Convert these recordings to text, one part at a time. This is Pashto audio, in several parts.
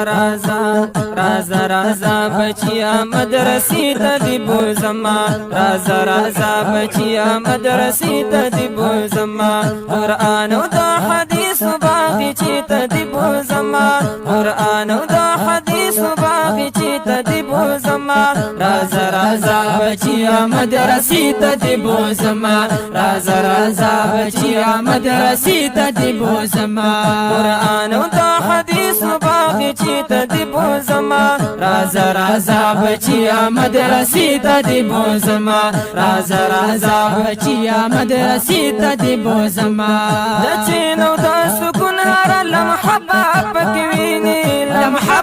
رازا رازا رازا بچیا مدرسې ته دی بوزما رازا رازا بچیا مدرسې ته دی بوزما قرآن او د حدیث باغ چې ته دی بوزما قرآن او د حدیث باغ چې ته دی بوزما رازا رازا بچیا مدرسې ته دی بوزما رازا رازا بچیا مدرسې ته دی بوزما قرآن او د حدیث باغ چې ته دی بوزما رازا رازا بچیا مدرسې ته دی بوزما رازا رازا بچیا مدرسې ته دی بوزما د چینو د سکون هر لمحه پکې ویني لمحه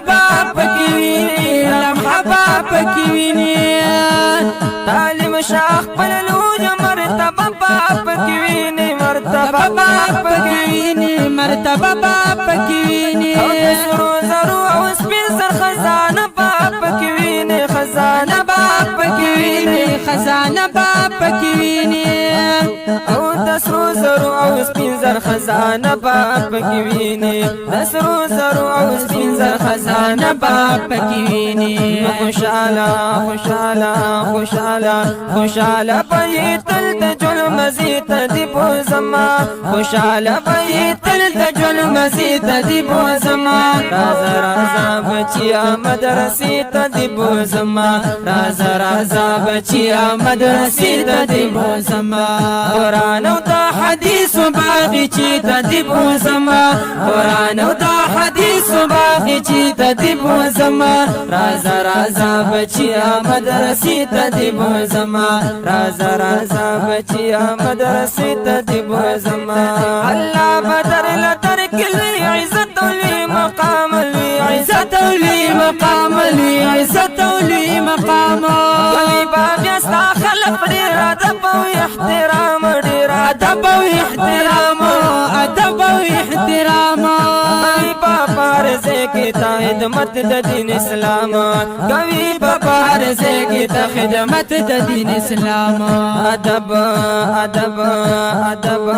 پکې ویني لمحه پکې ویني تعلیم شاخ پللوج مرتبه پکې ویني مرتبه پکې ویني مرتبه پکې ویني او د سرو زرو او سپین زر خزانه پکې ویني خزانه پکې ویني خزانه پکې ویني او د سرو زرو او سپین زر خزانه پکې ویني د سرو زرو او سپین زر خزانه پکې ویني خوشاله خوشاله خوشاله خوشاله پي تل د جل مزید دی بوزما خوشاله پي تل د جل مزید دی بوزما رازا رازا بچیا مدرسې ته دی بوزما رازا رازا بچیا مدرسې ته دی بوزما قرآن او د حدیث باغ چې ته دی بوزما قرآن او د حدیث باغ چې ته دی بوزما رازا رازا بچیا مدرسې ته دی بوزما رازا رازا بچیا مدرسې ته دی بوزما الله بدر لتر کلی عزت ولي مقام لي عزت ولي مقام لي عزت ولي مقام باب يستا خلق ډیر ادب او احترام ډیر ادب او احترام ادب او احترام بابا رزه کی تا خدمت د دین اسلام کوي بابا رزه کی تا خدمت د دین اسلام ادب ادب ادب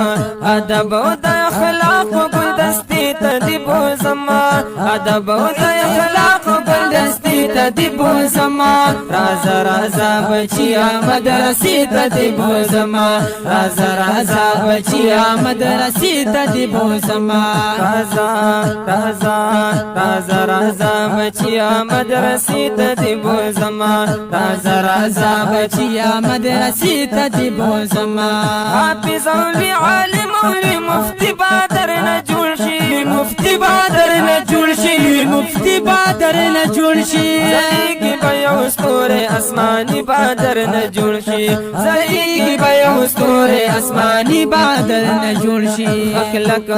ادب او د اخلاق ګلدستي ته دی بوزما ادب او د اخلاق ګلدستي ته دی بوزما رازا رازا بچیا مدرسې ته دی بوزما رازا رازا بچیا مدرسې ته دی بوزما رازا رازا رازا رازا بچیا مدرسې ته دی بوزما رازا رازا بچیا مدرسې ته دی بوزما حافظ اولی عالم اولی مفتی بادر نه جوړ شي مفتی بادر نه جوړ شي مفتی بادر نه جوړ شي زلیږي به یو ستوری اسماني بادر نه جوړ شي زلیږي به یو ستوری اسماني بادر نه جوړ شي خکلک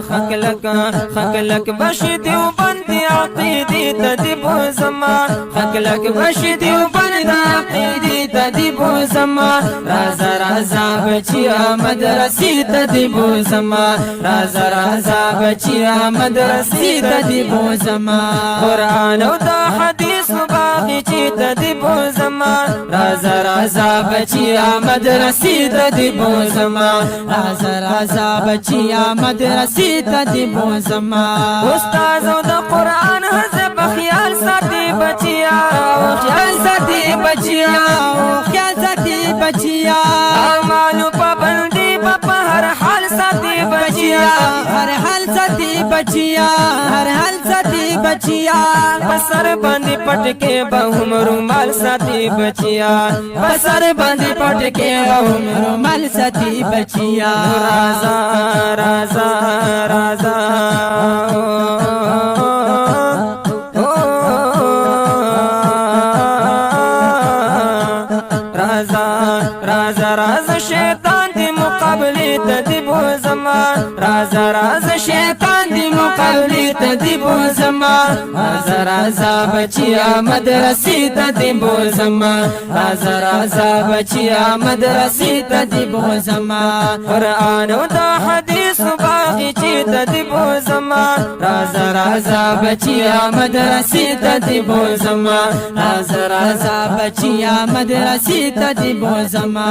خکلک خکلک بشي دیوبند عقیدې ته دی بوزما خکلک بشي دیوبند عقیدې ته دی بوزما رازا رازا بچیا مدرسې ته دی بوزما رازا رازا بچیا مدرسې ته دی بوزما قرآن او د حدیث باغ چې ته دی بوزما رازا رازا بچیا مدرسې ته دی بوزما رازا رازا بچیا مدرسې ته دی بوزما استاد او د قرآن حزب خیال ساتي بچیا خیال ساتي بچیا خیال ساتي بچیا اعمالو پابندي په هر حال ساتي بچیا هر حال ساتي بچیا هر حال ساتي بچیا بسر باندې پټکي به هم رومال ساتي بچیا بسر باندې پټکي به هم رومال ساتي بچیا رازا رازا رازا رازا رازا رازا شیطان دی مقابله ته دی بوزما رازا رازا شیطان دی مقابله ته دی بوزما رازا رازا بچیا مدرسې ته دی بوزما رازا رازا بچیا مدرسې ته دی بوزما قرآن او د حدیث باغ چې ته دی بوزما رازا رازا بچیا مدرسې ته دی بوزما رازا رازا بچیا مدرسې ته دی بوزما